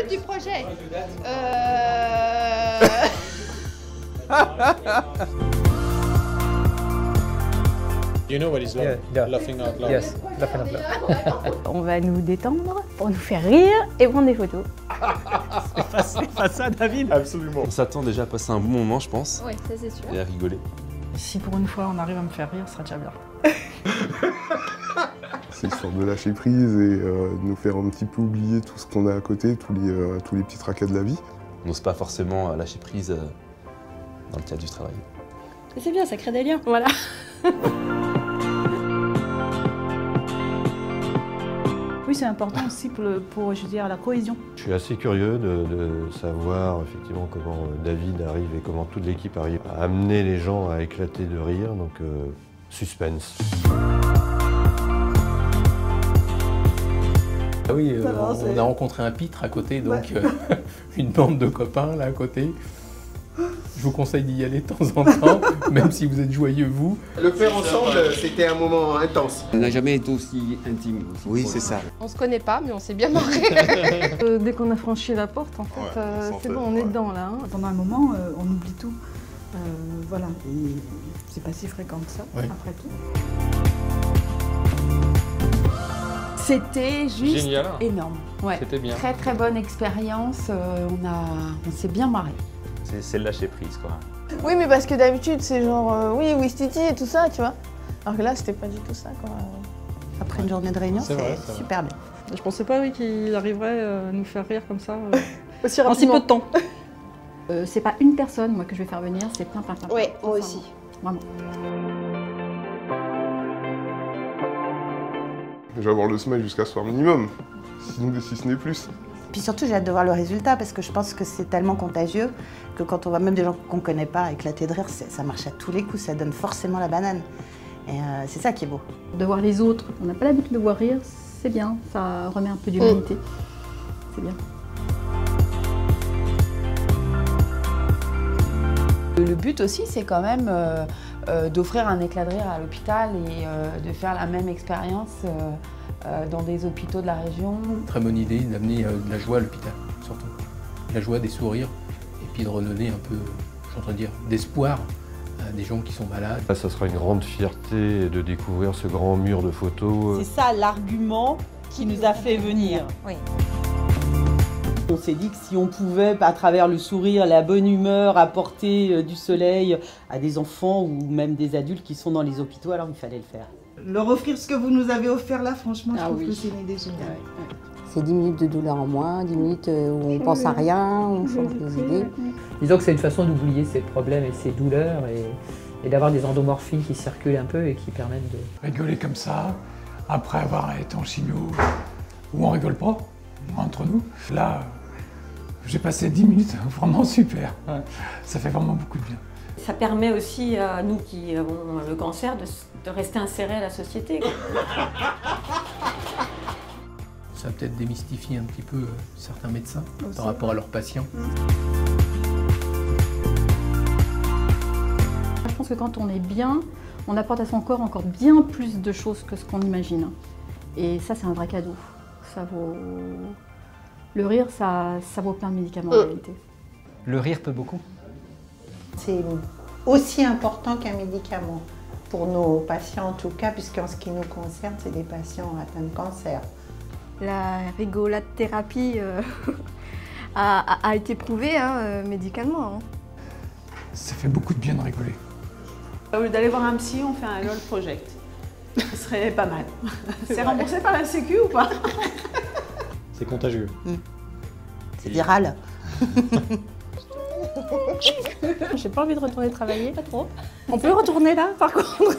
but du projet. You know what is love? Yeah. Laughing out loud. Yes, laughing out loud. On va nous détendre pour nous faire rire et prendre des photos. C'est pas ça, David? Absolument. On s'attend déjà à passer un bon moment, je pense. Oui, ça c'est sûr. Et à rigoler. Si pour une fois on arrive à me faire rire, ce sera déjà bien. C'est une sorte de lâcher prise et nous faire un petit peu oublier tout ce qu'on a à côté, tous les petits tracas de la vie. On n'ose pas forcément lâcher prise dans le cadre du travail. Et c'est bien, ça crée des liens. Voilà. Oui, c'est important aussi pour je veux dire, la cohésion. Je suis assez curieux de savoir effectivement comment David arrive et comment toute l'équipe arrive à amener les gens à éclater de rire, donc suspense. Ah oui, on a rencontré un pitre à côté, donc une bande de copains là à côté. Je vous conseille d'y aller de temps en temps, même si vous êtes joyeux vous. Le faire ensemble, c'était un moment intense. On n'a jamais été aussi intime. Oui, c'est ça. On se connaît pas, mais on s'est bien marré. Dès qu'on a franchi la porte, en fait, c'est bon, on est dedans là. Hein. Pendant un moment, on oublie tout. Voilà, et c'est pas si fréquent que ça, après tout. C'était juste génial. Énorme. Ouais. C'était bien. Très très bonne expérience. On s'est bien marré. C'est le lâcher prise, quoi. Oui, mais parce que d'habitude, c'est genre, oui, Wistiti et tout ça, tu vois. Alors que là, c'était pas du tout ça, quoi. Après une journée de réunion, c'est super bien. Je pensais pas qu'il arriverait à nous faire rire comme ça, aussi rapidement. En si peu de temps. C'est pas une personne, moi, que je vais faire venir, c'est plein. Oui, moi aussi. Vraiment. Je vais avoir le sommeil jusqu'à ce soir minimum, si ce n'est plus. Puis surtout, j'ai hâte de voir le résultat parce que je pense que c'est tellement contagieux que quand on voit même des gens qu'on ne connaît pas éclater de rire, ça marche à tous les coups, ça donne forcément la banane. Et c'est ça qui est beau. De voir les autres, on n'a pas l'habitude de voir rire, c'est bien, ça remet un peu d'humanité. C'est bien. Le but aussi, c'est quand même d'offrir un éclat de rire à l'hôpital et de faire la même expérience dans des hôpitaux de la région. Très bonne idée d'amener de la joie à l'hôpital, surtout. La joie, des sourires, et puis de redonner un peu, j'entends dire, d'espoir à des gens qui sont malades. Là, ça sera une grande fierté de découvrir ce grand mur de photos. C'est ça l'argument qui nous a fait venir. Oui. On s'est dit que si on pouvait, à travers le sourire, la bonne humeur, apporter du soleil à des enfants ou même des adultes qui sont dans les hôpitaux, alors il fallait le faire. Leur offrir ce que vous nous avez offert là, franchement, je trouve que c'est une idée géniale. C'est 10 minutes de douleur en moins, 10 minutes où on pense à rien, on change des idées. Disons que c'est une façon d'oublier ces problèmes et ces douleurs et d'avoir des endomorphines qui circulent un peu et qui permettent de... Rigoler comme ça, après avoir été en chimio, où on rigole pas, entre nous. Là, j'ai passé 10 minutes vraiment super. Ça fait vraiment beaucoup de bien. Ça permet aussi à nous qui avons le cancer de rester insérés à la société. Ça a peut-être démystifié un petit peu certains médecins par rapport à leurs patients. Je pense que quand on est bien, on apporte à son corps encore bien plus de choses que ce qu'on imagine. Et ça, c'est un vrai cadeau. Ça vaut... Le rire, ça vaut plein de médicaments en réalité. Le rire peut beaucoup. C'est aussi important qu'un médicament, pour nos patients en tout cas, puisqu'en ce qui nous concerne, c'est des patients atteints de cancer. La rigolathérapie a été prouvée médicalement. Hein. Ça fait beaucoup de bien de rigoler. Au lieu d'aller voir un psy, on fait un LOL Project. Ce serait pas mal. C'est remboursé par la Sécu ou pas? C'est contagieux. C'est viral. J'ai pas envie de retourner travailler. Pas trop. On peut retourner là, par contre.